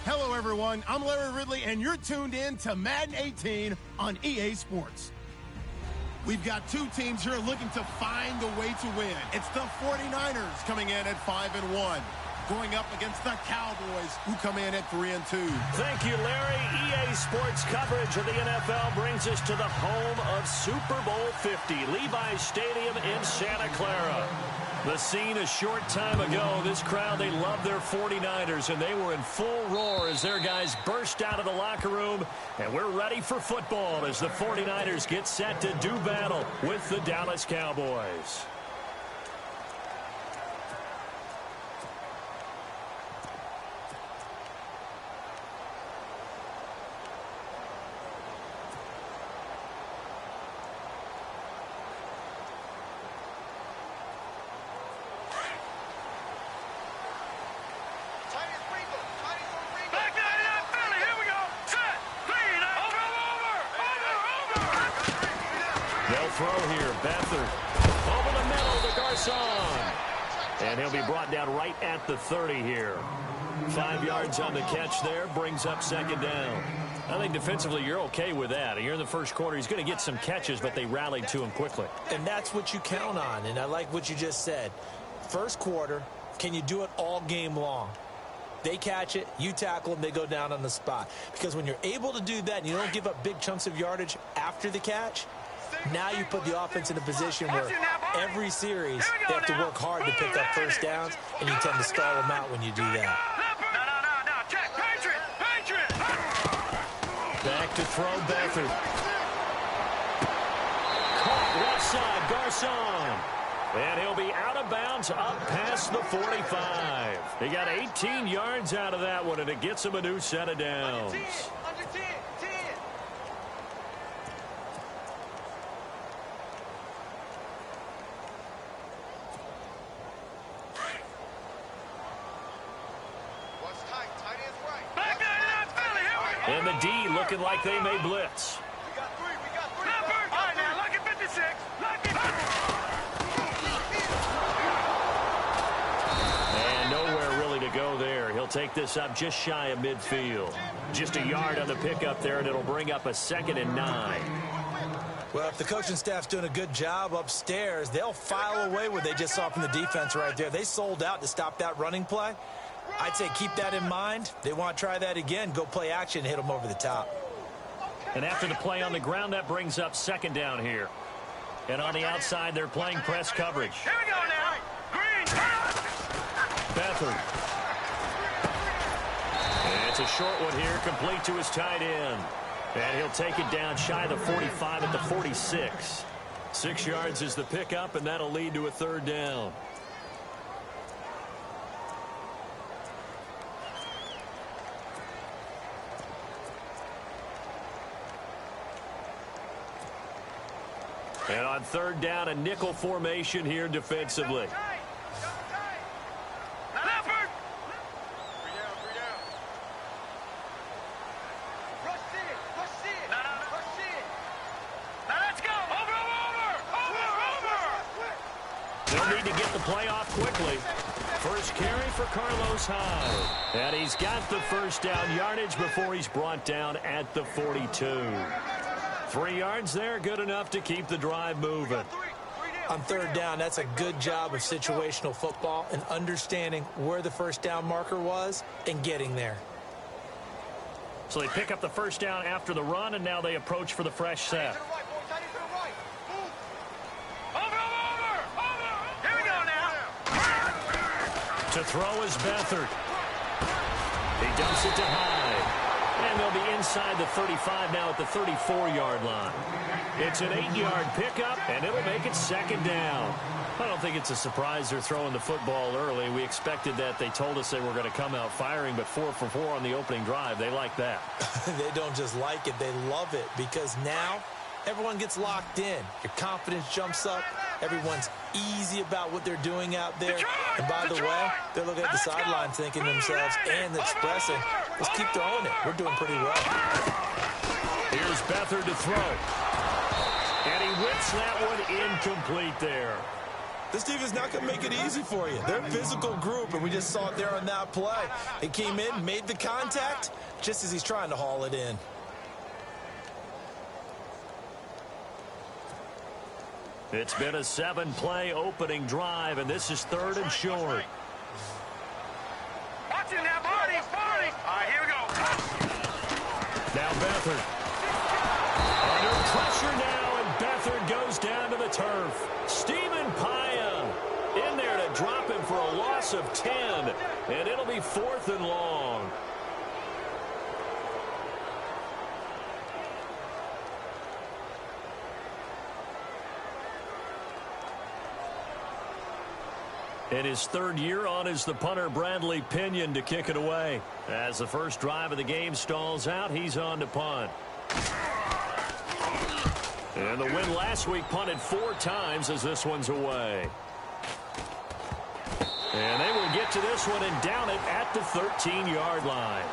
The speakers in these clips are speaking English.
Hello, everyone. I'm Larry Ridley, and you're tuned in to Madden 18 on EA Sports. We've got two teams here looking to find a way to win. It's the 49ers coming in at 5-1, going up against the Cowboys, who come in at 3-2. Thank you, Larry. EA Sports coverage of the NFL brings us to the home of Super Bowl 50, Levi's Stadium in Santa Clara. The scene a short time ago, this crowd, they love their 49ers, and they were in full roar as their guys burst out of the locker room. And we're ready for football as the 49ers get set to do battle with the Dallas Cowboys. Throw here, Beathard. Over the middle to Garcon. And he'll be brought down right at the 30 here. 5 yards on the catch there, brings up second down. I think defensively you're okay with that. You're in the first quarter. He's going to get some catches, but they rallied to him quickly. And that's what you count on, and I like what you just said. First quarter, can you do it all game long? They catch it, you tackle them, they go down on the spot. Because when you're able to do that and you don't give up big chunks of yardage after the catch, now you put the offense in a position where every series they have to work hard to pick up first downs, and you tend to stall them out when you do that. Back to throw, Beathard. Caught left side, Garcon. And he'll be out of bounds up past the 45. He got 18 yards out of that one, and it gets him a new set of downs. And the D looking like they may blitz. We got three. All right, now, look at 56. And nowhere really to go there. He'll take this up just shy of midfield. Just a yard on the pickup there, and it'll bring up a 2nd and 9. Well, if the coaching staff's doing a good job upstairs, they'll file away what they just saw from the defense right there. They sold out to stop that running play. I'd say keep that in mind. They want to try that again. Go play action, hit them over the top. And after the play on the ground, that brings up second down here. And on the outside, they're playing press coverage. Here we go now. Green. Beathard. And it's a short one here, complete to his tight end. And he'll take it down shy of the 45 at the 46. 6 yards is the pickup, and that'll lead to a third down. And on third down, a nickel formation here defensively. They'll need to get the play off quickly. First carry for Carlos Hyde. And he's got the first down yardage before he's brought down at the 42. 3 yards there, good enough to keep the drive moving. On third down, that's a good job of situational football and understanding where the first down marker was and getting there. So they pick up the first down after the run, and now they approach for the fresh set. To throw is Beathard. He dumps it to Hyde. And they'll be inside the 35 now at the 34-yard line. It's an 8-yard pickup, and it'll make it second down. I don't think it's a surprise they're throwing the football early. We expected that. They told us they were going to come out firing, but 4 for 4 on the opening drive. They like that. They don't just like it. They love it because now everyone gets locked in. Your confidence jumps up. Everyone's easy about what they're doing out there. And by the way, they're looking at the sideline thinking to themselves and expressing, let's keep throwing it. We're doing pretty well. Here's Beathard to throw. And he whips that one incomplete there. This defense is not going to make it easy for you. They're a physical group, and we just saw it there on that play. He came in, made the contact, just as he's trying to haul it in. It's been a 7-play opening drive, and this is 3rd and short. Watch it now, Barney. All right, here we go. Now Beathard. Under pressure now, and Beathard goes down to the turf. Stephen Paya in there to drop him for a loss of 10, and it'll be 4th and long. In his 3rd year on is the punter Bradley Pinion to kick it away. As the first drive of the game stalls out, he's on to punt. And the win last week punted 4 times as this one's away. And they will get to this one and down it at the 13-yard line.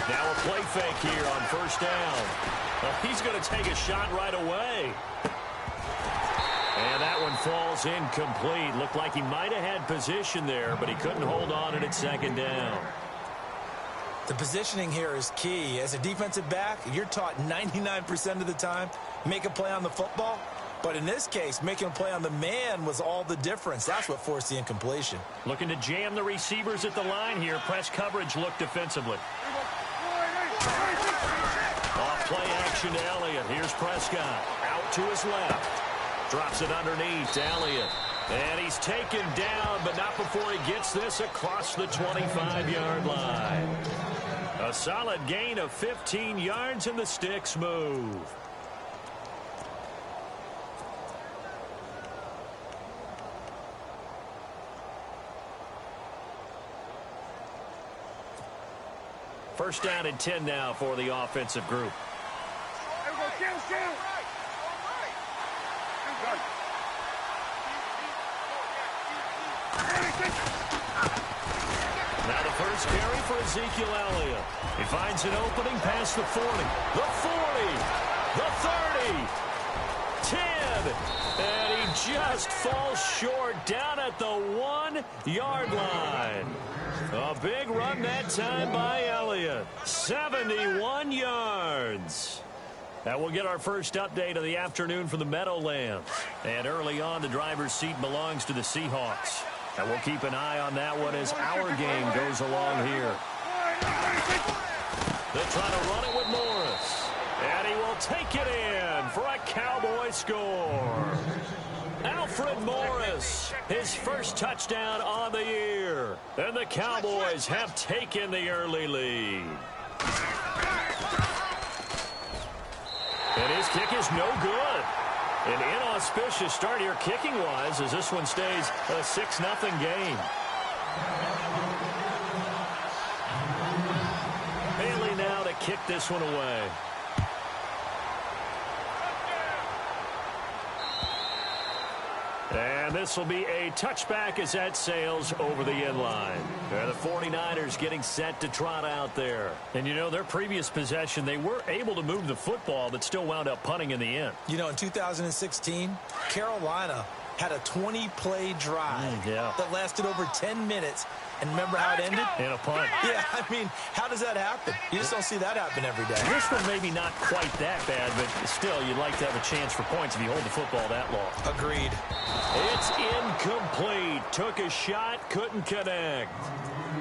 Now a play fake here on first down. Well, he's going to take a shot right away. And that one falls incomplete. Looked like he might have had position there, but he couldn't hold on at 2nd down. The positioning here is key. As a defensive back, you're taught 99% of the time, make a play on the football. But in this case, making a play on the man was all the difference. That's what forced the incompletion. Looking to jam the receivers at the line here. Press coverage look defensively. Off play action to Elliott. Here's Prescott. Out to his left. Drops it underneath to Elliott. And he's taken down, but not before he gets this across the 25-yard line. A solid gain of 15 yards, and the sticks move. First down and 10 now for the offensive group. Now the first carry for Ezekiel Elliott. He finds an opening past the 40, the 40, the 30, 10, and he just falls short down at the 1-yard line. A big run that time by Elliott. 71 yards. That will get our first update of the afternoon for the Meadowlands. And early on, the driver's seat belongs to the Seahawks. And we'll keep an eye on that one as our game goes along here. They try to run it with Morris. And he will take it in for a Cowboy score. Alfred Morris, his first touchdown on the year. And the Cowboys have taken the early lead. And his kick is no good. An inauspicious start here kicking-wise as this one stays a 6-0 game. Bailey now to kick this one away. And this will be a touchback as that sails over the end line. The 49ers getting set to trot out there. And, you know, their previous possession, they were able to move the football, but still wound up punting in the end. You know, in 2016, Carolina had a 20-play drive that lasted over 10 minutes. And remember how it ended? In a punt. Yeah, I mean, how does that happen? You just don't see that happen every day. This one maybe not quite that bad, but still, you'd like to have a chance for points if you hold the football that long. Agreed. It's incomplete. Took a shot, couldn't connect.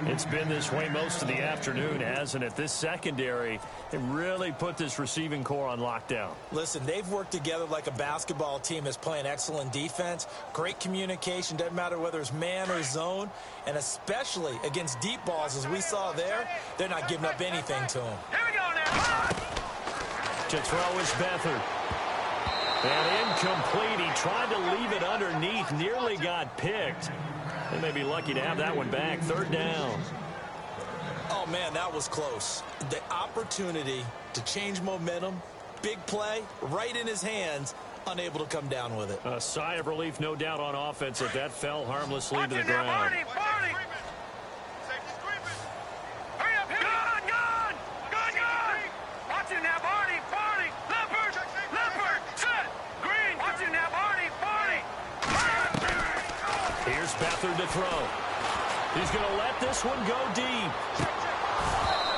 It's been this way most of the afternoon, hasn't it? This secondary, it really put this receiving core on lockdown. Listen, they've worked together like a basketball team that's playing excellent defense. Great communication, doesn't matter whether it's man or zone. And especially against deep balls, as we saw there, they're not giving up anything to them. Here we go now. To throw is Beathard. And incomplete. He tried to leave it underneath. Nearly got picked. They may be lucky to have that one back. Third down. Oh, man, that was close. The opportunity to change momentum, big play, right in his hands, unable to come down with it. A sigh of relief, no doubt, on offense if that fell harmlessly to the ground. Here's Beathard to throw. He's going to let this one go deep.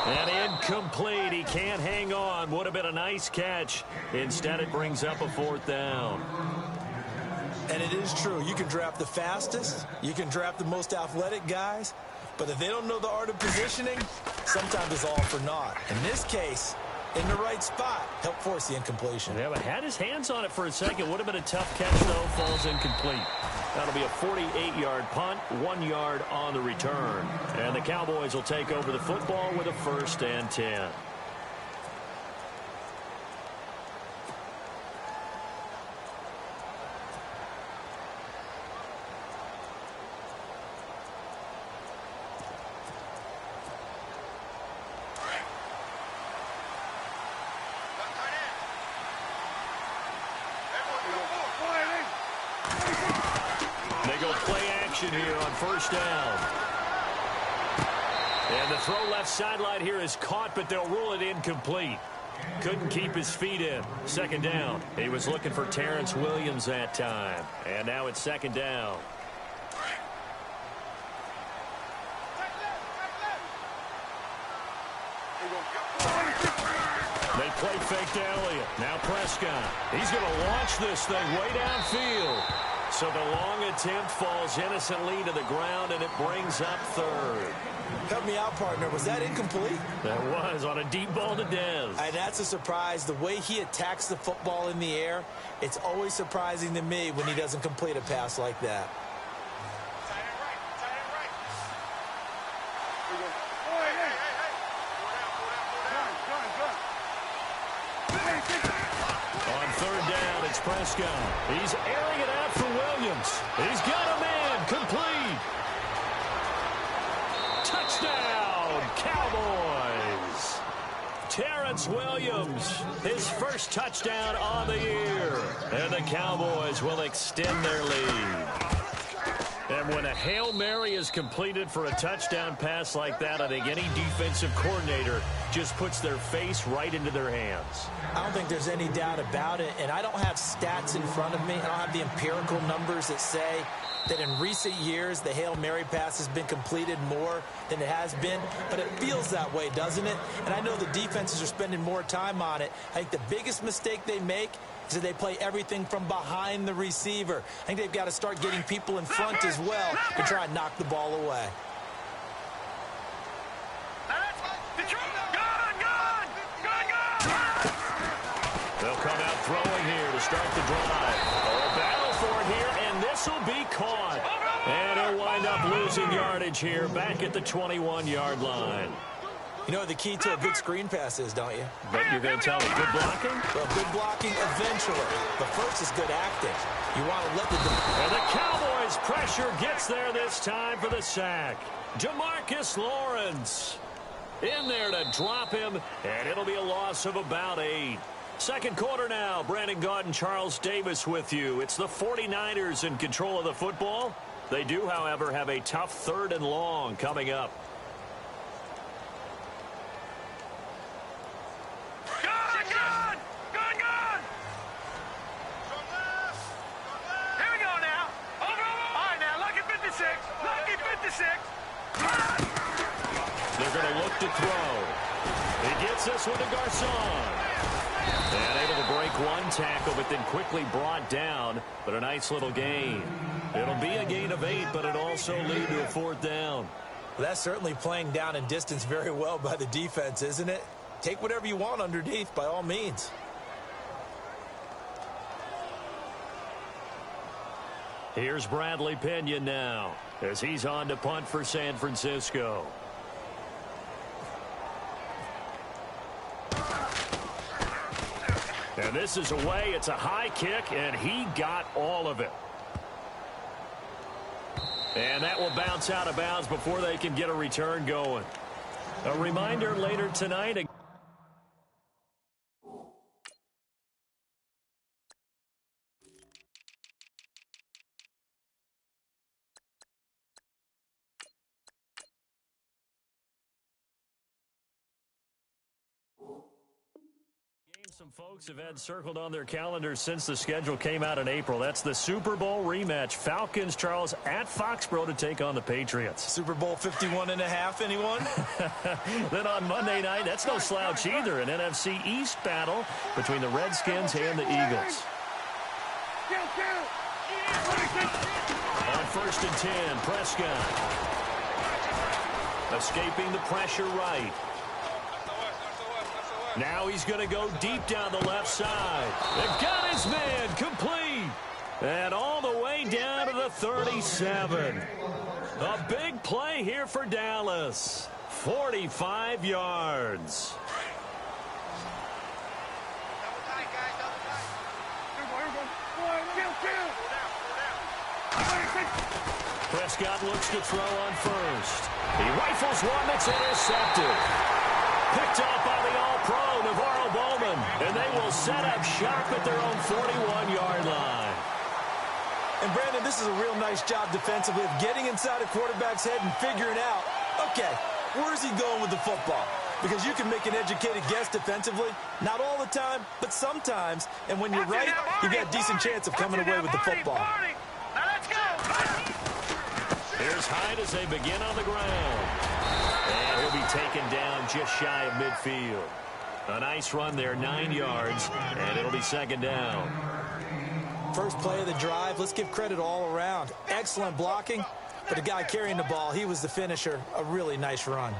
And incomplete. He can't hang on. Would have been a nice catch. Instead, it brings up a fourth down. And it is true. You can draft the fastest. You can draft the most athletic guys. But if they don't know the art of positioning, sometimes it's all for naught. In this case, in the right spot, help force the incompletion. Yeah, but had his hands on it for a second. Would have been a tough catch, though. Falls incomplete. That'll be a 48-yard punt, 1 yard on the return. And the Cowboys will take over the football with a 1st and 10. Here on 1st down. And the throw left sideline here is caught, but they'll rule it incomplete. Couldn't keep his feet in. 2nd down. He was looking for Terrence Williams that time. And now it's 2nd down. They play fake to Elliott. Now Prescott. He's going to launch this thing way downfield. So the long attempt falls innocently to the ground, and it brings up 3rd. Help me out, partner. Was that incomplete? That was on a deep ball to Dez. And that's a surprise. The way he attacks the football in the air, it's always surprising to me when he doesn't complete a pass like that. It's Prescott. He's airing it out for Williams. He's got a man. Complete. Touchdown, Cowboys. Terrence Williams, his first touchdown on the year. And the Cowboys will extend their lead. And when a Hail Mary is completed for a touchdown pass like that, I think any defensive coordinator just puts their face right into their hands. I don't think there's any doubt about it, and I don't have stats in front of me. I don't have the empirical numbers that say that in recent years the Hail Mary pass has been completed more than it has been, but it feels that way, doesn't it? And I know the defenses are spending more time on it. I think the biggest mistake they make is that they play everything from behind the receiver. I think they've got to start getting people in front as well to try and knock the ball away. They'll come out throwing here to start the drive. A battle for it here, and this will be caught. And he'll wind up losing yardage here back at the 21-yard line. You know what the key to a good screen pass is, don't you? But you're going to tell me good blocking? Well, good blocking eventually. But first is good acting. You want to let the... And the Cowboys' pressure gets there this time for the sack. Demarcus Lawrence in there to drop him, and it'll be a loss of about 8. Second quarter now. Brandon Gaunt and Charles Davis with you. It's the 49ers in control of the football. They do, however, have a tough 3rd and long coming up. They're going to look to throw. He gets this one to Garcon. And able to break one tackle, but then quickly brought down. But a nice little gain. It'll be a gain of 8, but it also lead to a 4th down. Well, that's certainly playing down in distance very well by the defense, isn't it? Take whatever you want underneath, by all means. Here's Bradley Pinion now, as he's on to punt for San Francisco. And this is away. It's a high kick, and he got all of it. And that will bounce out of bounds before they can get a return going. A reminder later tonight. Some folks have had circled on their calendars since the schedule came out in April. That's the Super Bowl rematch. Falcons, Charles, at Foxborough to take on the Patriots. Super Bowl 51.5, anyone? Then on Monday night, that's no slouch either. An NFC East battle between the Redskins and the Eagles. On 1st and 10, Prescott. Escaping the pressure right. Now he's going to go deep down the left side. They've got his man complete. And all the way down to the 37. A big play here for Dallas. 45 yards. Prescott looks to throw on first. He rifles one that's intercepted. Picked off by the All-Pro, Navarro Bowman. And they will set up shop at their own 41-yard line. And, Brandon, this is a real nice job defensively of getting inside a quarterback's head and figuring out, okay, where's he going with the football? Because you can make an educated guess defensively. Not all the time, but sometimes. And when you're right, you've got a decent chance of coming away with the football. Now let's go. Here's Hyde as they begin on the ground. And he'll be taken down just shy of midfield. A nice run there, 9 yards, and it'll be second down. First play of the drive, let's give credit all around. Excellent blocking, but the guy carrying the ball, he was the finisher. A really nice run.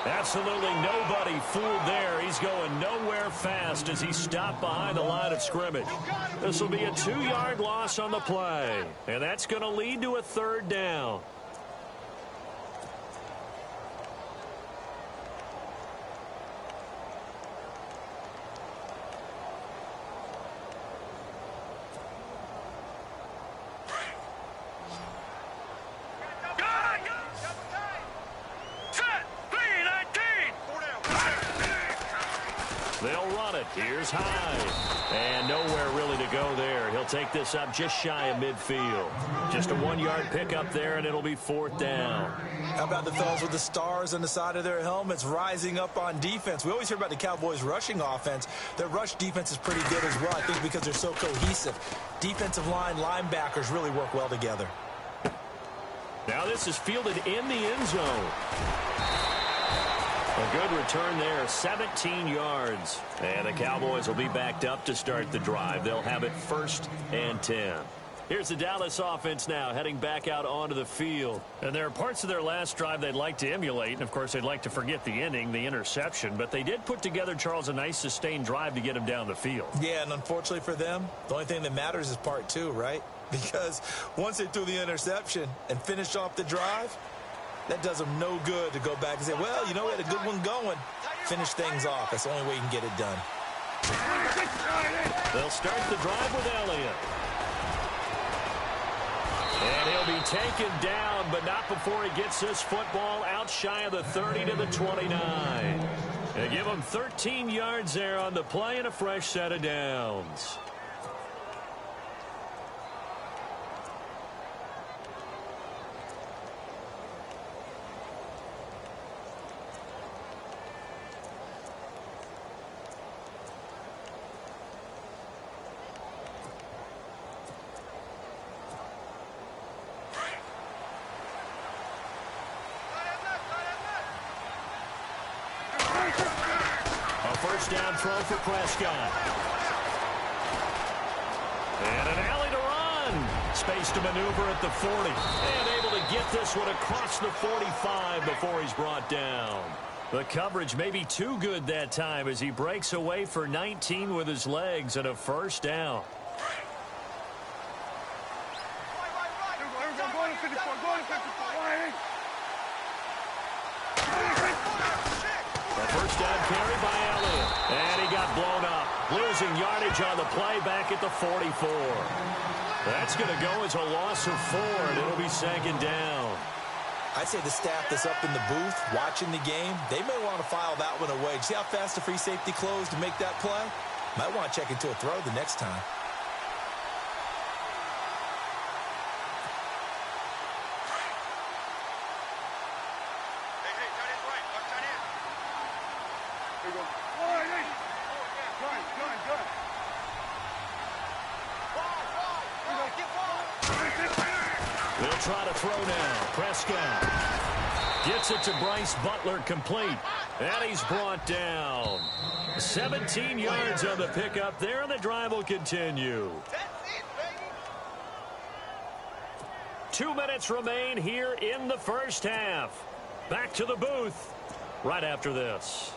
Absolutely nobody fooled there. He's going nowhere fast as he stopped behind the line of scrimmage. This will be a 2-yard loss on the play, and that's going to lead to a third down. They'll run it. Here's Hyde. And nowhere really to go there. He'll take this up just shy of midfield. Just a 1-yard pickup there, and it'll be fourth down. How about the fellas with the stars on the side of their helmets rising up on defense? We always hear about the Cowboys' rushing offense. Their rush defense is pretty good as well, I think, because they're so cohesive. Defensive line, linebackers really work well together. Now this is fielded in the end zone. A good return there, 17 yards. And the Cowboys will be backed up to start the drive. They'll have it 1st and 10. Here's the Dallas offense now heading back out onto the field. And there are parts of their last drive they'd like to emulate. And, of course, they'd like to forget the inning, the interception. But they did put together, Charles, a nice sustained drive to get him down the field. Yeah, and unfortunately for them, the only thing that matters is part 2, right? Because once they threw the interception and finished off the drive, that does them no good to go back and say, well, you know, we had a good one going. Finish things off. That's the only way you can get it done. They'll start the drive with Elliott. And he'll be taken down, but not before he gets this football out shy of the 30 to the 29. They give him 13 yards there on the play and a fresh set of downs. First down throw for Prescott. And an alley to run. Space to maneuver at the 40. And able to get this one across the 45 before he's brought down. The coverage may be too good that time as he breaks away for 19 with his legs and a first down. The first down carry by Elliott. And he got blown up. Losing yardage on the play back at the 44. That's going to go as a loss of 4, and it'll be second down. I'd say the staff that's up in the booth watching the game, they may want to file that one away. See how fast the free safety closed to make that play? Might want to check into a throw the next time. They'll try to throw now. Prescott gets it to Bryce Butler, complete. And he's brought down. 17 yards on the pickup there, and the drive will continue. 2 minutes remain here in the first half. Back to the booth right after this.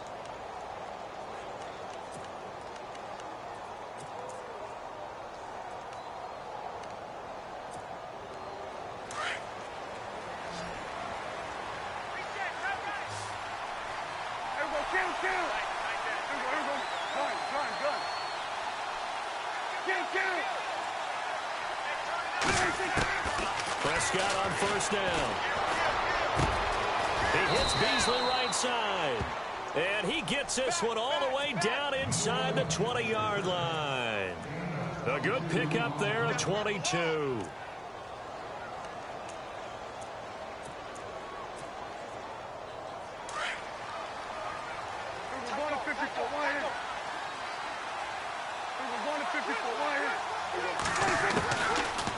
Prescott on first down. He hits Beasley right side. And he gets this one all the way down inside the 20-yard line. A good pickup there at 22.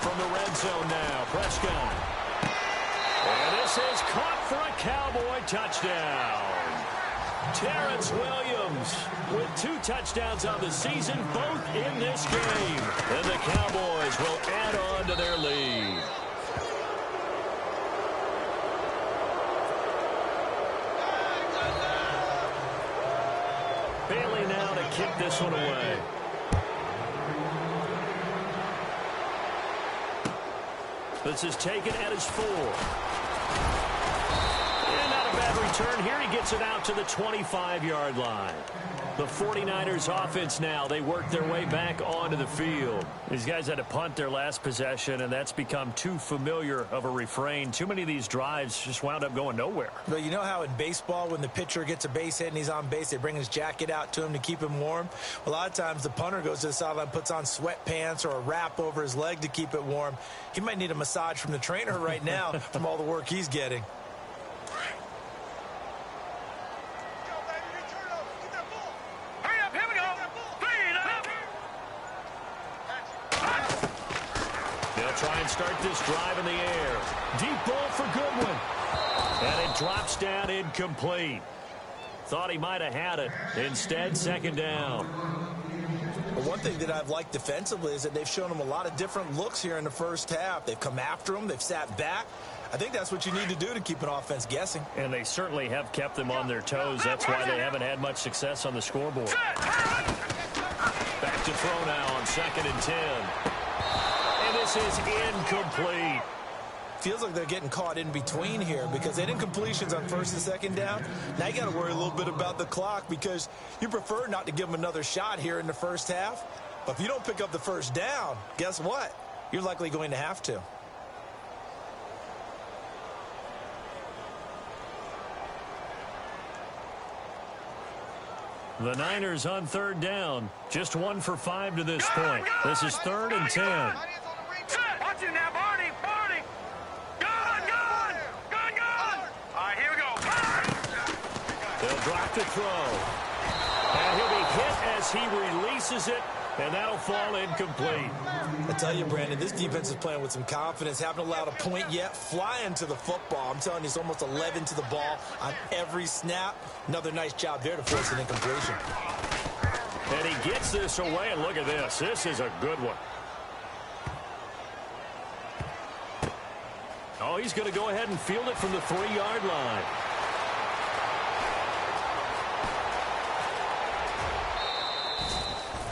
From the red zone now, Prescott. And this is caught for a Cowboy touchdown. Terrence Williams with 2 touchdowns on the season, both in this game. And the Cowboys will add on to their lead. Bailey now to kick this one away. This is taken at his 4. And not a bad return here. He gets it out to the 25-yard line. The 49ers offense now, they work their way back onto the field. These guys had to punt their last possession, and that's become too familiar of a refrain. Too many of these drives just wound up going nowhere. Well, you know how in baseball when the pitcher gets a base hit and he's on base, they bring his jacket out to him to keep him warm? A lot of times the punter goes to the sideline, puts on sweatpants or a wrap over his leg to keep it warm. He might need a massage from the trainer right now from all the work he's getting. Try and start this drive in the air. Deep ball for Goodwin. And it drops down incomplete. Thought he might have had it. Instead, second down. Well, one thing that I've liked defensively is that they've shown him a lot of different looks here in the first half. They've come after him. They've sat back. I think that's what you need to do to keep an offense guessing. And they certainly have kept them on their toes. That's why they haven't had much success on the scoreboard. Back to throw now on 2nd and 10. This is incomplete. Feels like they're getting caught in between here because they didn't completions on 1st and 2nd down. Now you got to worry a little bit about the clock because you prefer not to give them another shot here in the first half. But if you don't pick up the first down, guess what? You're likely going to have to. The Niners on 3rd down. Just 1 for 5 to this point. This is 3rd and 10. Watch it now, Barney! Barney! Gun! All right, here we go. They'll drop the throw. And he'll be hit as he releases it, and that'll fall incomplete. I tell you, Brandon, this defense is playing with some confidence. Haven't allowed a point yet. Flying to the football. I'm telling you, it's almost 11 to the ball on every snap. Another nice job there to force an incompletion. And he gets this away, and look at this. This is a good one. Oh, he's going to go ahead and field it from the 3-yard line.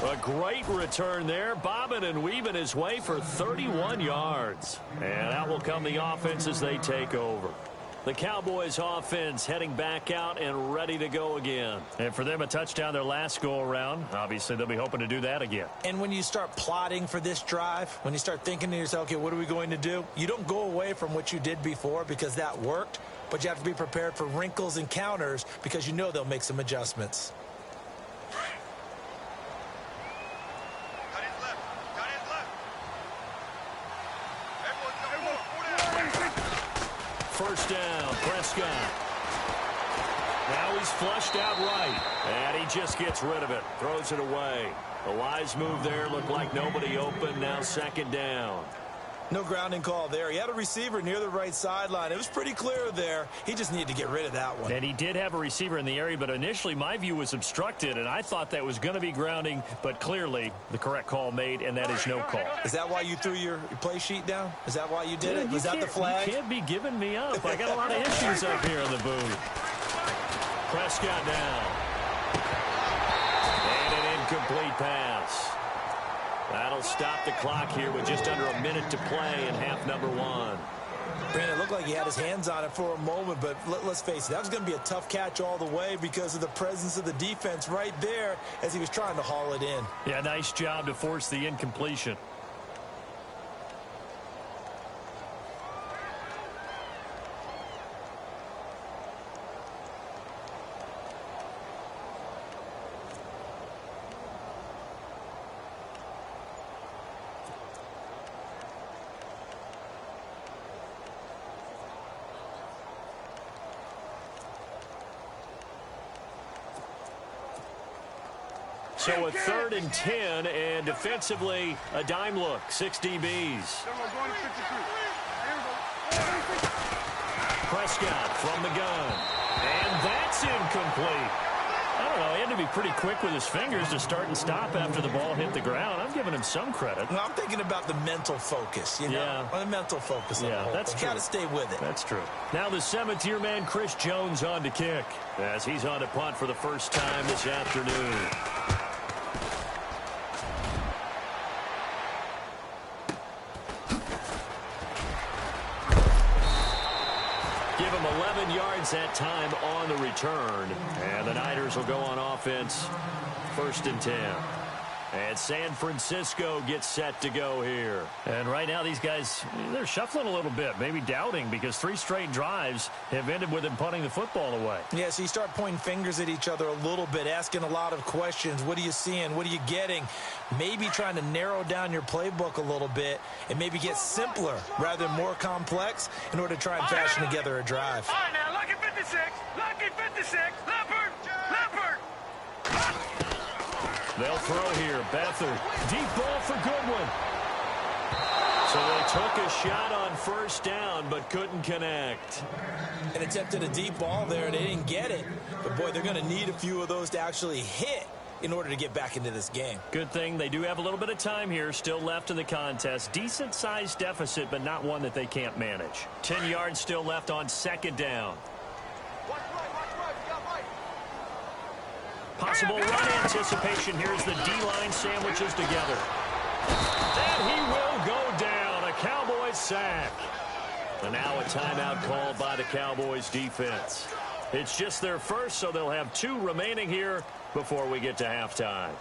A great return there, bobbing and weaving his way for 31 yards. And out will come the offense as they take over. The Cowboys offense heading back out and ready to go again. And for them, a touchdown their last go-around. Obviously, they'll be hoping to do that again. And when you start plotting for this drive, when you start thinking to yourself, okay, what are we going to do? You don't go away from what you did before because that worked, but you have to be prepared for wrinkles and counters because you know they'll make some adjustments. First down, Prescott. Now he's flushed out right, and he just gets rid of it, throws it away. A wise move there, looked like nobody open, now second down. No grounding call there. He had a receiver near the right sideline. It was pretty clear there. He just needed to get rid of that one. And he did have a receiver in the area, but initially my view was obstructed, and I thought that was going to be grounding, but clearly the correct call made, and that is no call. Is that why you threw your play sheet down? Is that why you did it? Was that the flag? You can't be giving me up. I got a lot of issues up here in the booth. Prescott down. And an incomplete pass. That'll stop the clock here with just under a minute to play in half number one. Brandon, it looked like he had his hands on it for a moment, but let's face it, that was going to be a tough catch all the way because of the presence of the defense right there as he was trying to haul it in. Yeah, nice job to force the incompletion. So a 3rd and 10, and defensively, a dime look, 6 DBs. Prescott from the gun, and that's incomplete. I don't know, he had to be pretty quick with his fingers to start and stop after the ball hit the ground. I'm giving him some credit. Well, I'm thinking about the mental focus, you know? Yeah. The mental focus. Yeah, that's true. Got to stay with it. That's true. Now the 7th-year man, Chris Jones, on to kick, as he's on to punt for the first time this afternoon. Give him 11 yards that time on the return. And the Niners will go on offense, 1st and 10. And San Francisco gets set to go here. And right now these guys, they're shuffling a little bit, maybe doubting, because 3 straight drives have ended with them punting the football away. Yeah, so you start pointing fingers at each other a little bit, asking a lot of questions. What are you seeing? What are you getting? Maybe trying to narrow down your playbook a little bit and maybe get simpler rather than more complex in order to try and fashion together a drive. All right, now, lucky 56, lucky 56, Leopard, Leopard. They'll throw here. Beathard. Deep ball for Goodwin. So they took a shot on 1st down, but couldn't connect. And attempted a deep ball there, and they didn't get it. But, boy, they're going to need a few of those to actually hit in order to get back into this game. Good thing they do have a little bit of time here still left in the contest. Decent-sized deficit, but not one that they can't manage. 10 yards still left on 2nd down. Possible run anticipation. Here's the D-line sandwiches together. And he will go down. A Cowboys sack. And now a timeout called by the Cowboys defense. It's just their first, so they'll have 2 remaining here before we get to halftime.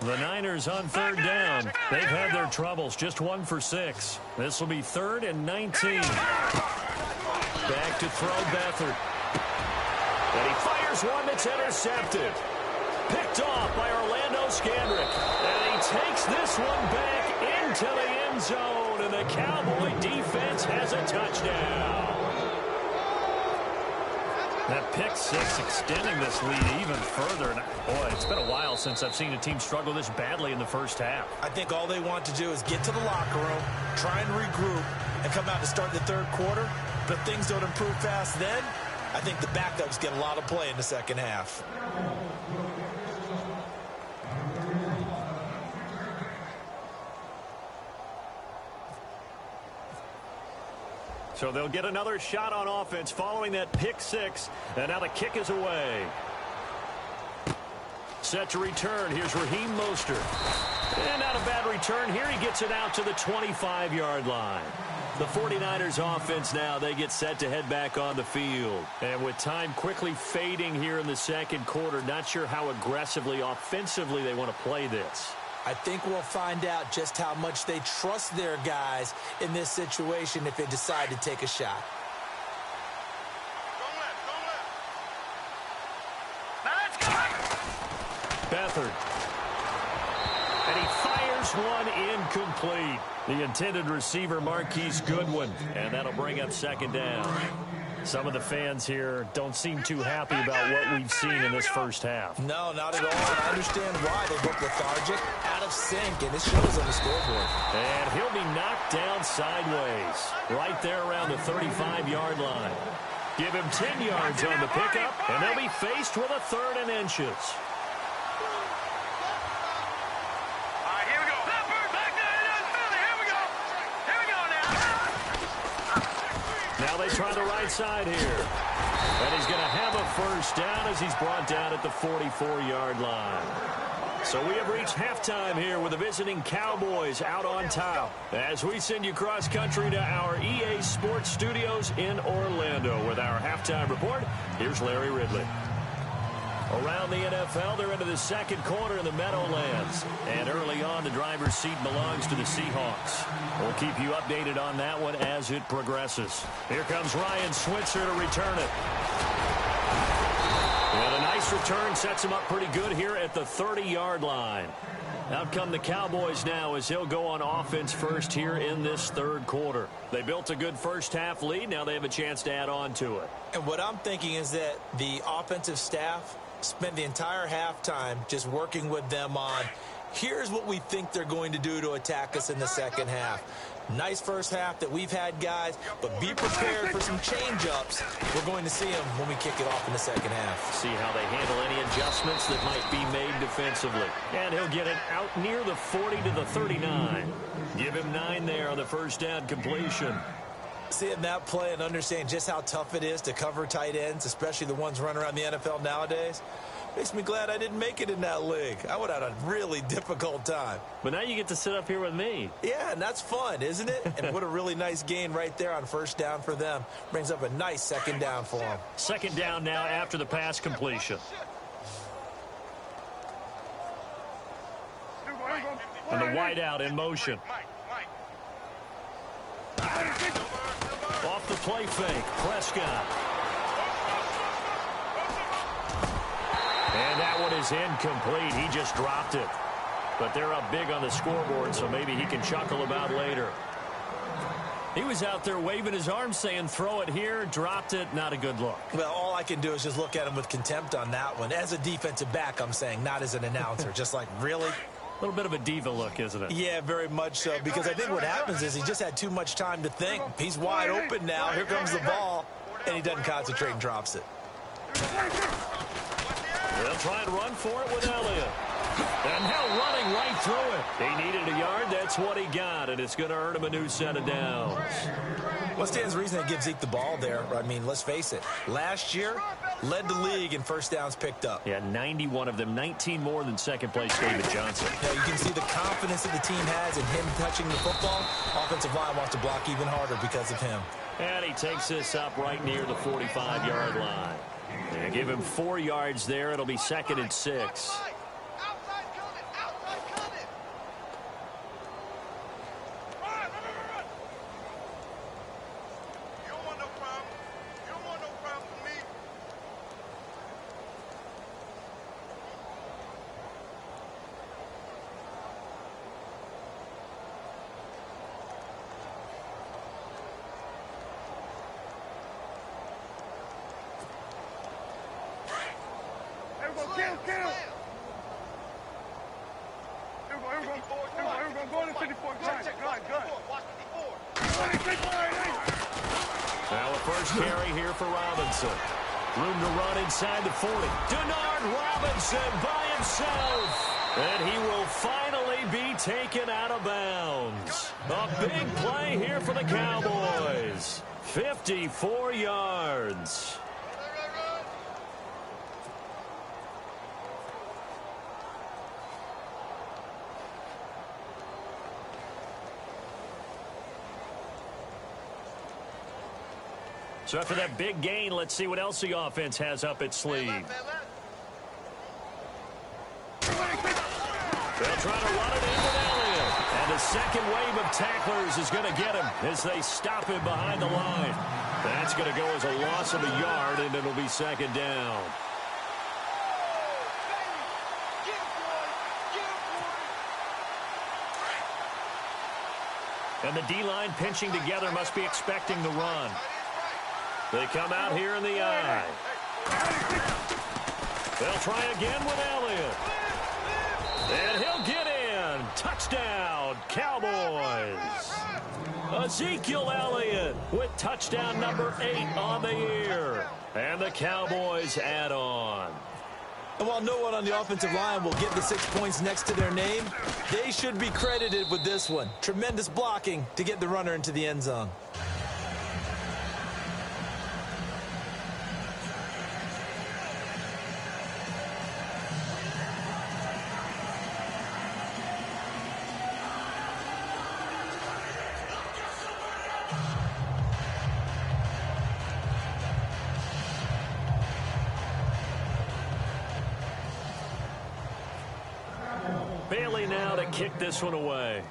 The Niners on 3rd down. They've had their troubles. Just 1 for 6. This will be 3rd and 19. Back to throw Beathard. And he fires one that's intercepted. Picked off by Orlando Scandrick. And he takes this one back into the end zone. And the Cowboy defense has a touchdown. That pick 6 extending this lead even further. And boy, it's been a while since I've seen a team struggle this badly in the first half. I think all they want to do is get to the locker room, try and regroup, and come out to start the 3rd quarter. But if things don't improve fast then, I think the backups get a lot of play in the 2nd half. So they'll get another shot on offense following that pick six. And now the kick is away. Set to return. Here's Raheem Mostert. And not a bad return here. He gets it out to the 25-yard line. The 49ers offense now, they get set to head back on the field. And with time quickly fading here in the second quarter, not sure how aggressively, offensively they want to play this. I think we'll find out just how much they trust their guys in this situation if they decide to take a shot. Beathard. And he fires one incomplete. The intended receiver, Marquise Goodwin. And that'll bring up second down. Some of the fans here don't seem too happy about what we've seen in this first half. No, not at all. And I understand why. They look lethargic, out of sync, and it shows on the scoreboard. And he'll be knocked down sideways, right there around the 35-yard line. Give him 10 yards on the pickup, and they'll be faced with a 3rd and inches. Now they try the right side here. And he's going to have a first down as he's brought down at the 44-yard line. So we have reached halftime here with the visiting Cowboys out on top. As we send you cross-country to our EA Sports Studios in Orlando with our halftime report, here's Larry Ridley. Around the NFL, they're into the second quarter in the Meadowlands. And early on, the driver's seat belongs to the Seahawks. We'll keep you updated on that one as it progresses. Here comes Ryan Switzer to return it. And a nice return sets him up pretty good here at the 30-yard line. Out come the Cowboys now as he'll go on offense first here in this third quarter. They built a good first-half lead. Now they have a chance to add on to it. And what I'm thinking is that the offensive staff spent the entire halftime just working with them on, here's what we think they're going to do to attack us in the second half. Nice first half that we've had, guys, but be prepared for some change-ups. We're going to see them when we kick it off in the second half. See how they handle any adjustments that might be made defensively. And he'll get it out near the 40 to the 39. Give him 9 there on the first down completion. Seeing that play and understanding just how tough it is to cover tight ends, especially the ones running around the NFL nowadays, makes me glad I didn't make it in that league. I would have had a really difficult time. But now you get to sit up here with me. Yeah, and that's fun, isn't it? And what a really nice gain right there on first down for them. Brings up a nice second down for them. Second down now after the pass completion. And the wideout in motion. Off the play fake, Prescott. And that one is incomplete. He just dropped it. But they're up big on the scoreboard, so maybe he can chuckle about later. He was out there waving his arms saying, throw it here, dropped it, not a good look. Well, all I can do is just look at him with contempt on that one. As a defensive back, I'm saying, not as an announcer. Just like, really? A little bit of a diva look, isn't it? Yeah, very much so, because I think what happens is he just had too much time to think. He's wide open now. Here comes the ball, and he doesn't concentrate and drops it. They'll try and run for it with Elliott. And now running right through it. He needed a yard. That's what he got, and it's going to earn him a new set of downs. What stands to reason to give Zeke the ball there? I mean, let's face it. Last year, led the league in first downs picked up. Yeah, 91 of them, 19 more than second-place David Johnson. Yeah, you can see the confidence that the team has in him touching the football. Offensive line wants to block even harder because of him. And he takes this up right near the 45-yard line. And give him 4 yards there. It'll be 2nd and 6. Now a first carry here for Robinson. Room to run inside the 40. Denard Robinson by himself. And he will finally be taken out of bounds. A big play here for the Cowboys. 54 yards. So after that big gain, let's see what else the offense has up its sleeve. They'll try to run it in with Elliott. And the second wave of tacklers is going to get him as they stop him behind the line. That's going to go as a loss of a yard, and it'll be second down. And the D-line pinching together must be expecting the run. They come out here in the eye. They'll try again with Elliott. And he'll get in. Touchdown, Cowboys. Ezekiel Elliott with touchdown number 8 on the year. And the Cowboys add on. And while no one on the offensive line will get the 6 points next to their name, they should be credited with this one. Tremendous blocking to get the runner into the end zone. Bailey now to kick this one away.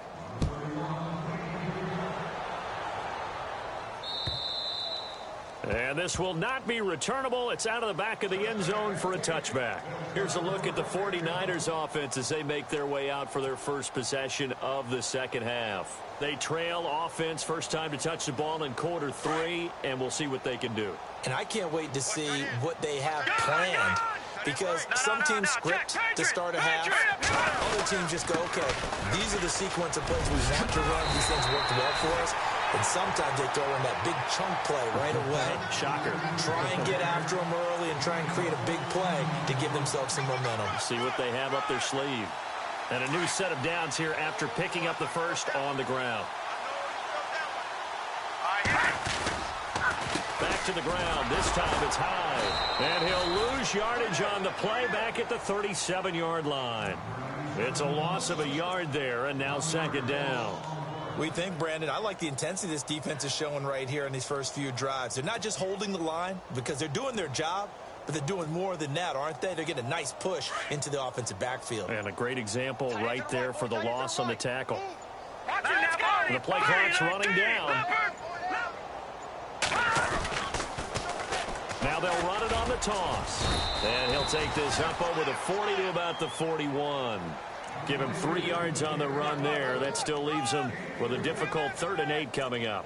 And this will not be returnable. It's out of the back of the end zone for a touchback. Here's a look at the 49ers offense as they make their way out for their first possession of the second half. They trail offense first time to touch the ball in quarter 3, and we'll see what they can do. And I can't wait to see what they have planned. Because some teams script to start a half, other teams just go, okay, these are the sequence of plays we want to run. These things worked well for us. And sometimes they throw in that big chunk play right away. Shocker. Try and get after them early and try and create a big play to give themselves some momentum. See what they have up their sleeve. And a new set of downs here after picking up the first on the ground. Back to the ground. This time it's high. And he'll lose yardage on the play back at the 37-yard line. It's a loss of a yard there, and now second down. We think, Brandon, I like the intensity this defense is showing right here in these first few drives. They're not just holding the line because they're doing their job, but they're doing more than that, aren't they? They're getting a nice push into the offensive backfield. And a great example right there for the loss on the tackle. And the play clock's running down. Now they'll run it on the toss. And he'll take this up over the 40 to about the 41. Give him 3 yards on the run there. That still leaves him with a difficult 3rd and 8 coming up.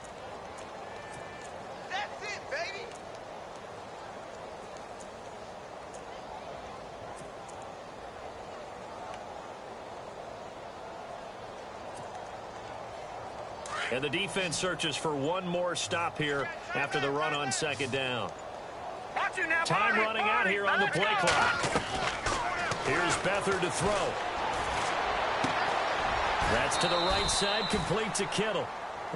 That's it, baby. And the defense searches for one more stop here after the run on second down. Time running out here on the play clock. Here's Beathard to throw. That's to the right side, complete to Kittle.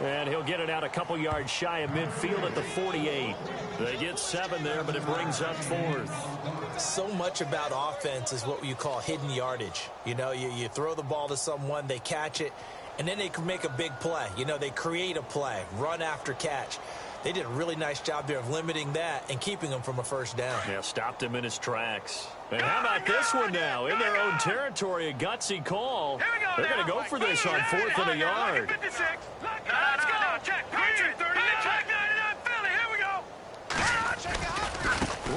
And he'll get it out a couple yards shy of midfield at the 48. They get 7 there, but it brings up 4th. So much about offense is what you call hidden yardage. You know, you throw the ball to someone, they catch it, and then they can make a big play. You know, they create a play, run after catch. They did a really nice job there of limiting that and keeping him from a first down. Yeah, stopped him in his tracks. And how about this one now? In their own territory, a gutsy call. They're going to go for this on 4th and a yard. Let's go. Check. Here we go.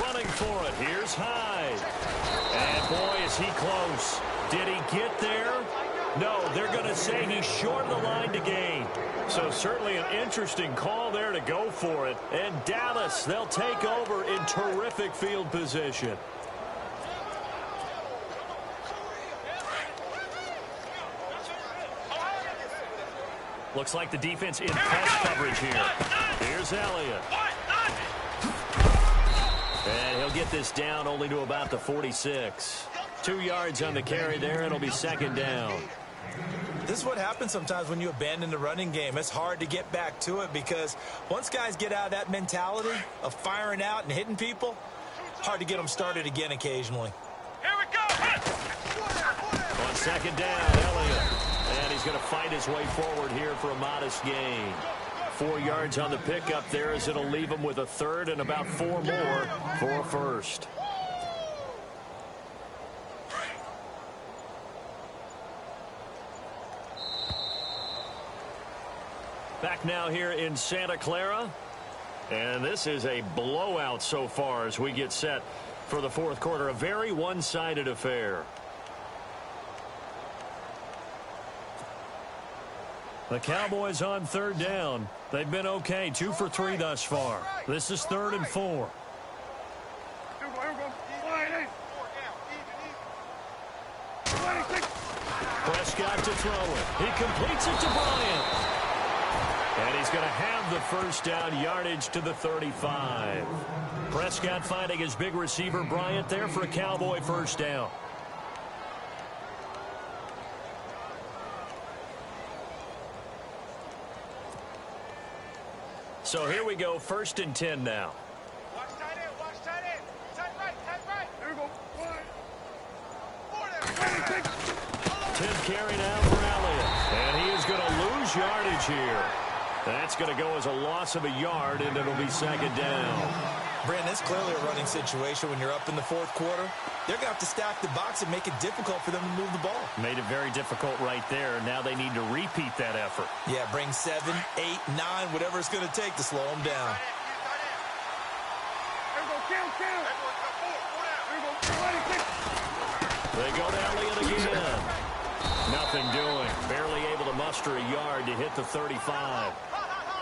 Running for it. Here's Hyde. And boy, is he close. Did he get there? No, they're going to say he's short of the line to gain. So certainly an interesting call there to go for it. And Dallas, they'll take over in terrific field position. Looks like the defense in press coverage here. Here's Elliott. And he'll get this down only to about the 46. 2 yards on the carry there. It'll be second down. This is what happens sometimes when you abandon the running game. It's hard to get back to it because once guys get out of that mentality of firing out and hitting people, hard to get them started again occasionally. Here we go. On second down, Elliott. And he's going to fight his way forward here for a modest gain. 4 yards on the pickup there as it'll leave him with a third and about 4 more for a first. Back now here in Santa Clara. And this is a blowout so far as we get set for the fourth quarter. A very one-sided affair. The Cowboys on third down. They've been okay. 2 for 3 thus far. This is 3rd and 4. Prescott to throw it. He completes it to Bryant. And he's going to have the first down, yardage to the 35. Prescott finding his big receiver Bryant there for a Cowboy first down. So here we go, 1st and 10 now. Watch tight end, watch tight end. Tight right, tight right. There we go. 10 carry now for Elliott. And he is going to lose yardage here. That's going to go as a loss of a yard, and it'll be 2nd down. Brandon, it's clearly a running situation when you're up in the fourth quarter. They're going to have to stack the box and make it difficult for them to move the ball. Made it very difficult right there. Now they need to repeat that effort. Yeah, bring 7, 8, 9, whatever it's going to take to slow them down. They go to Elliott again. Nothing doing. Barely able to muster a yard to hit the 35.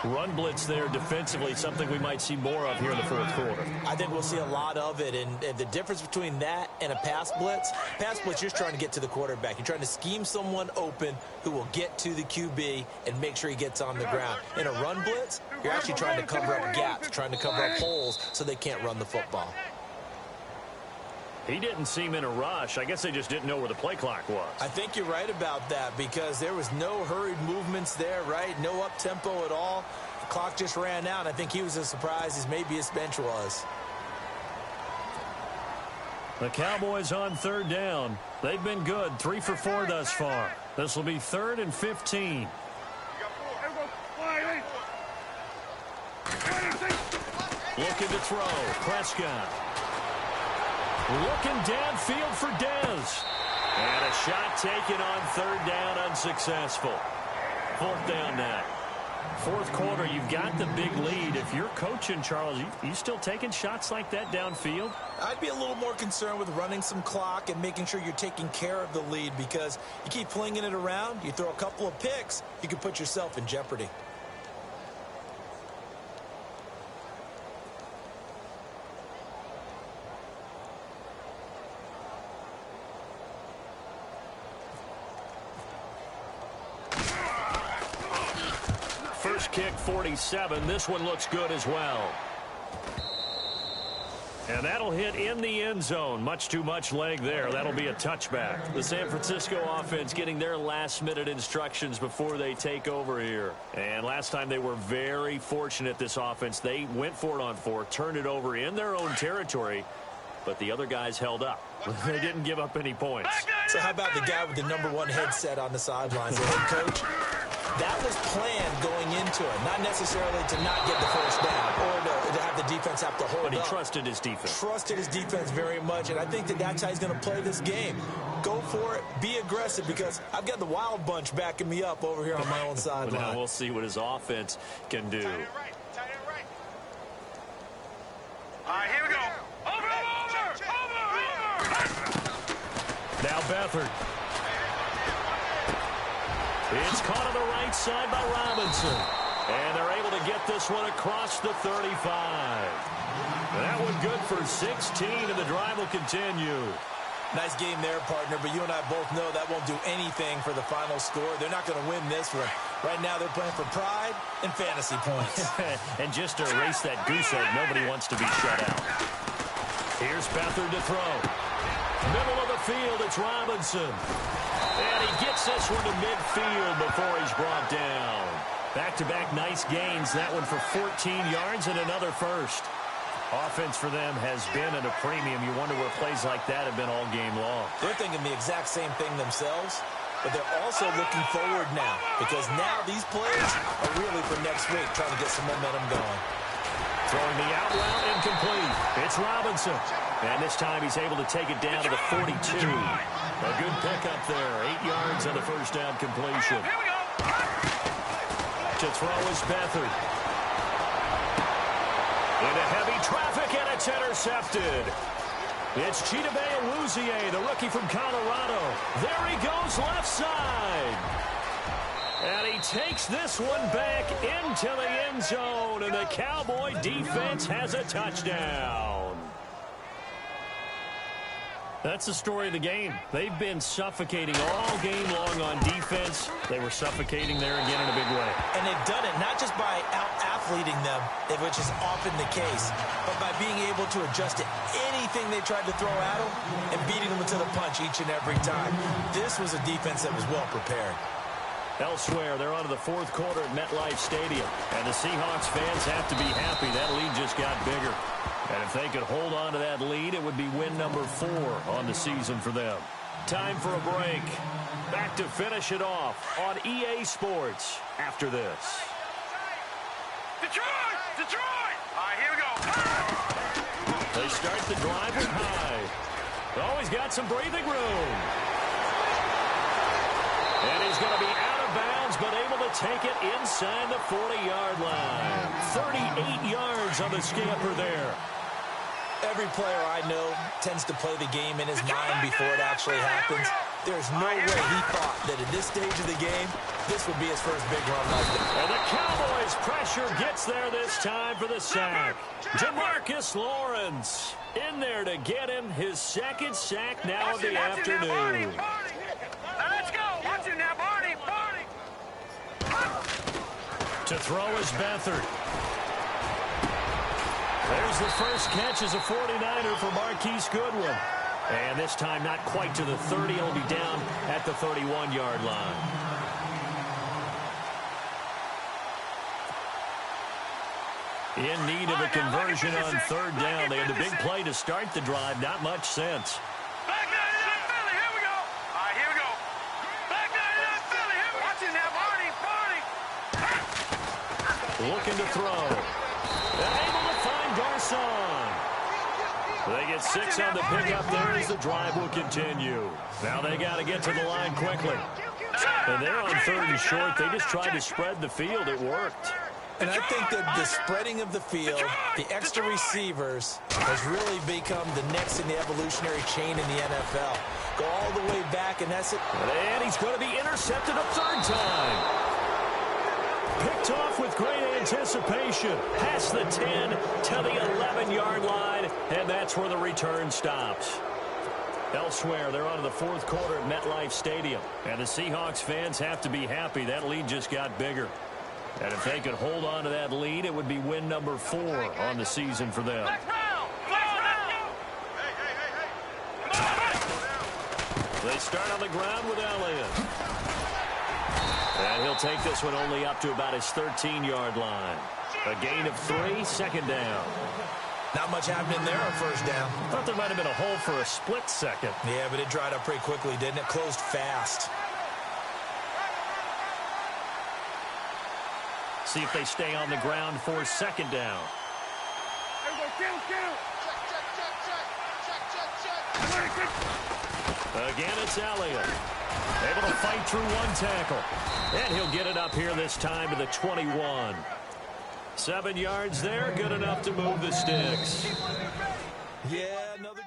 Run blitz there defensively, something we might see more of here in the fourth quarter. I think we'll see a lot of it, and the difference between that and a pass blitz, you're just trying to get to the quarterback. You're trying to scheme someone open who will get to the QB and make sure he gets on the ground. In a run blitz, you're actually trying to cover up gaps, trying to cover up holes so they can't run the football. He didn't seem in a rush. I guess they just didn't know where the play clock was. I think you're right about that because there was no hurried movements there, right? No up-tempo at all. The clock just ran out. I think he was as surprised as maybe his bench was. The Cowboys on third down. They've been good. 3 for 4 thus far. This will be 3rd and 15. Looking to throw. Prescott. Looking downfield for Dez. And a shot taken on third down, unsuccessful. 4th down now. Fourth quarter, you've got the big lead. If you're coaching, Charles, you still taking shots like that downfield? I'd be a little more concerned with running some clock and making sure you're taking care of the lead because you keep flinging it around, you throw a couple of picks, you can put yourself in jeopardy. First kick, 47. This one looks good as well. And that'll hit in the end zone. Much too much leg there. That'll be a touchback. The San Francisco offense getting their last-minute instructions before they take over here. And last time they were very fortunate, this offense. They went for it on 4, turned it over in their own territory, but the other guys held up. They didn't give up any points. So how about the guy with the #1 headset on the sidelines, the head coach? That was planned going into it, not necessarily to not get the first down or to have the defense have to hold up. But he trusted his defense. Trusted his defense very much, and I think that's how he's going to play this game. Go for it, be aggressive, because I've got the wild bunch backing me up over here on my own sideline. Now we'll see what his offense can do. Tight end right. Tight end right. All right, here we go. Over. Now Beathard. It's caught on the right side by Robinson. And they're able to get this one across the 35. That one good for 16, and the drive will continue. Nice game there, partner, but you and I both know that won't do anything for the final score. They're not going to win this one. Right now they're playing for pride and fantasy points. And just to erase that goose egg, nobody wants to be shut out. Here's Beathard to throw. Middle of the field, it's Robinson. And he gets Takes this one to midfield before he's brought down. Back-to-back nice gains. That one for 14 yards and another first. Offense for them has been at a premium. You wonder where plays like that have been all game long. They're thinking the exact same thing themselves, but they're also looking forward now because now these plays are really for next week, trying to get some momentum going. Throwing the out route incomplete. It's Robinson. And this time he's able to take it down to the 42. A good pickup there. 8 yards on the first down completion. To throw is Beathard. Into heavy traffic, and it's intercepted. It's Chidobe the rookie from Colorado. There he goes left side. And he takes this one back into the end zone, and the Cowboy defense has a touchdown. That's the story of the game. They've been suffocating all game long on defense. They were suffocating there again in a big way. And they've done it not just by out-athleting them, which is often the case, but by being able to adjust to anything they tried to throw at them and beating them to the punch each and every time. This was a defense that was well prepared. Elsewhere, they're on to the fourth quarter at MetLife Stadium. And the Seahawks fans have to be happy. That lead just got bigger. And if they could hold on to that lead, it would be win number 4 on the season for them. Time for a break. Back to finish it off on EA Sports after this. Detroit! Detroit! All right, here we go. They start the drive with high. Oh, he's got some breathing room. And he's going to be out of bounds, but able to take it inside the 40-yard line. 38 yards on the scamper there. Every player I know tends to play the game in his mind before it actually happens. There's no way he thought that at this stage of the game, this would be his first big run like that. And the Cowboys' pressure gets there this time for the sack. Jamarcus Lawrence in there to get him his second sack now of the afternoon. Let's go. Watch it now, Barney. To throw is Beathard. There's the first catch as a 49er for Marquise Goodwin. And this time not quite to the 30. He'll be down at the 31-yard line. In need of a conversion on third down. They had the big play to start the drive. Not much sense. Back nine, Philly. Here we go. All right, here we go. Back nine, Philly. Here we go. Watch it now, Barney. Looking to throw. And able to find Garcon. They get 6 on the pickup there as the drive will continue. Now they got to get to the line quickly. And they're on third and short. They just tried to spread the field. It worked. And I think that the spreading of the field, the extra receivers, has really become the next in the evolutionary chain in the NFL. Go all the way back, and that's it. And he's going to be intercepted a third time. Picked off with great anticipation. Past the 10 to the 11-yard line, and that's where the return stops. Elsewhere, they're on to the fourth quarter at MetLife Stadium. And the Seahawks fans have to be happy. That lead just got bigger. And if they could hold on to that lead, it would be win number 4 on the season for them. They start on the ground with Elliott. And he'll take this one only up to about his 13-yard line. A gain of 3, second down. Not much happening there on first down. Thought there might have been a hole for a split second. Yeah, but it dried up pretty quickly, didn't it? Closed fast. See if they stay on the ground for second down. Again, it's Elliott. Able to fight through one tackle. And he'll get it up here this time to the 21. 7 yards there, good enough to move the sticks. Yeah, another...